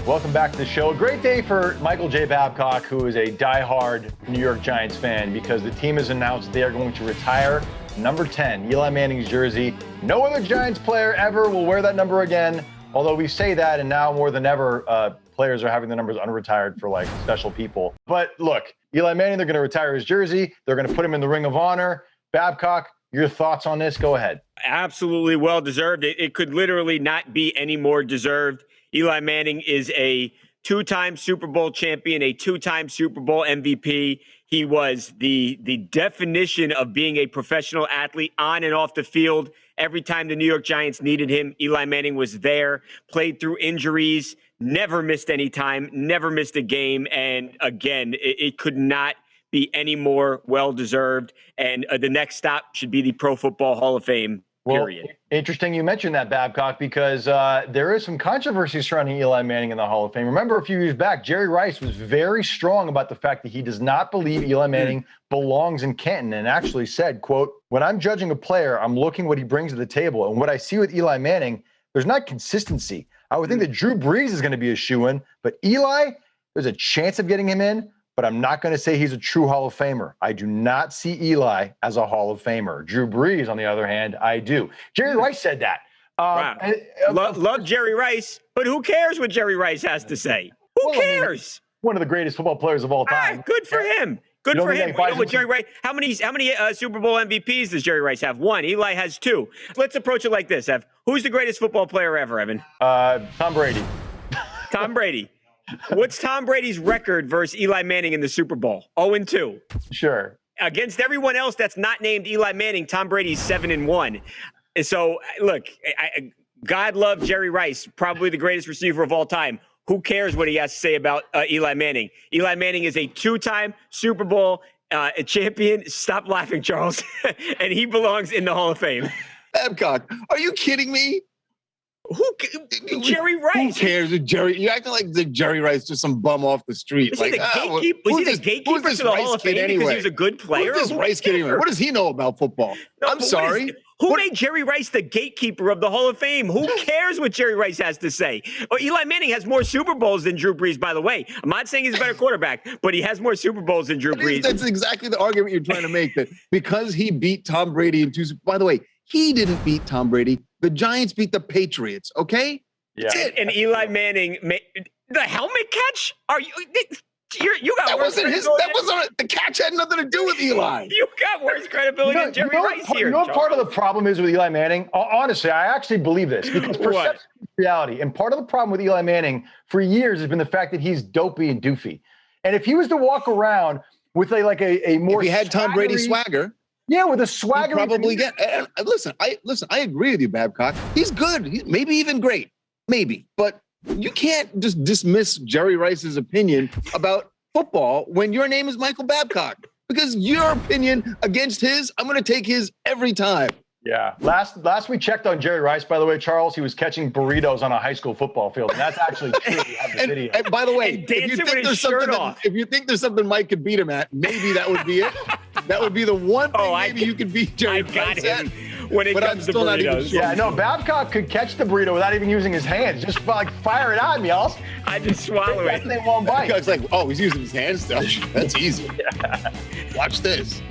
Welcome back to the show. A great day for Michael J. Babcock, who is a diehard New York Giants fan, because the team has announced they are going to retire number 10, Eli Manning's jersey. No other Giants player ever will wear that number again, although we say that, and now more than ever, players are having the numbers unretired for, like, special people. But look, Eli Manning, they're going to retire his jersey. They're going to put him in the Ring of Honor. Babcock, your thoughts on this? Go ahead. Absolutely well-deserved. It could literally not be any more deserved. Eli Manning is a two-time Super Bowl champion, a two-time Super Bowl MVP. He was the definition of being a professional athlete on and off the field. Every time the New York Giants needed him, Eli Manning was there, played through injuries, never missed any time, never missed a game. And again, it could not be any more well-deserved. And the next stop should be the Pro Football Hall of Fame, period. Well, interesting you mentioned that, Babcock, because there is some controversy surrounding Eli Manning in the Hall of Fame. Remember a few years back, Jerry Rice was very strong about the fact that he does not believe Eli Manning belongs in Canton, and actually said, quote, "When I'm judging a player, I'm looking what he brings to the table. And what I see with Eli Manning, there's not consistency. I would think that Drew Brees is going to be a shoo-in, but Eli, there's a chance of getting him in, but I'm not going to say he's a true Hall of Famer. I do not see Eli as a Hall of Famer. Drew Brees, on the other hand, I do." Jerry Rice said that. Wow. Love Jerry Rice, but who cares what Jerry Rice has to say? Who cares? One of the greatest football players of all time. Good for him. Good for him. You know what, Jerry Rice? How many Super Bowl MVPs does Jerry Rice have? One. Eli has two. Let's approach it like this, Ev. Who's the greatest football player ever, Evan? Tom Brady. Tom Brady. What's Tom Brady's record versus Eli Manning in the Super Bowl? 0-2. Sure. Against everyone else that's not named Eli Manning, Tom Brady's 7-1. So, look, God love Jerry Rice, probably the greatest receiver of all time. Who cares what he has to say about Eli Manning? Eli Manning is a two-time Super Bowl champion. Stop laughing, Charles. And he belongs in the Hall of Fame. Babcock, are you kidding me? Jerry Rice. Who cares? Jerry, you're acting like the Jerry Rice, just some bum off the street. Was he the gatekeeper to the Hall of Fame because he was a good player? Who's this Rice kid anyway? What does he know about football? I'm sorry. Who made Jerry Rice the gatekeeper of the Hall of Fame? Who cares what Jerry Rice has to say? Oh, Eli Manning has more Super Bowls than Drew Brees, by the way. I'm not saying he's a better quarterback, but he has more Super Bowls than Drew Brees. That's exactly the argument you're trying to make, that because he beat Tom Brady in two. By the way, he didn't beat Tom Brady. The Giants beat the Patriots, okay? Yeah. And Eli Manning made the helmet catch? Are you got that worse wasn't his. That wasn't the catch. Had nothing to do with Eli. You got worse credibility than Jerry Rice here. You know what part of the problem is with Eli Manning? Honestly, I actually believe this, because perception is reality. And part of the problem with Eli Manning for years has been the fact that he's dopey and doofy. And if he was to walk around with a more, if he had Tom Brady's swagger. Yeah, with a swagger. Probably get. Listen, I agree with you, Babcock. He's good. Maybe even great. Maybe. But you can't just dismiss Jerry Rice's opinion about football when your name is Michael Babcock. Because your opinion against his, I'm going to take his every time. Yeah. Last we checked on Jerry Rice, by the way, Charles, he was catching burritos on a high school football field. And that's actually true. We have the video. And by the way, if you think there's something Mike could beat him at, maybe that would be it. That would be the one thing you could beat Jerry Rice at. When it comes to burritos. Yeah, no, Babcock could catch the burrito without even using his hands. Just fire it at me, y'all. I just swallow it. That thing won't bite. Babcock's like, oh, he's using his hands still. That's easy. Yeah. Watch this.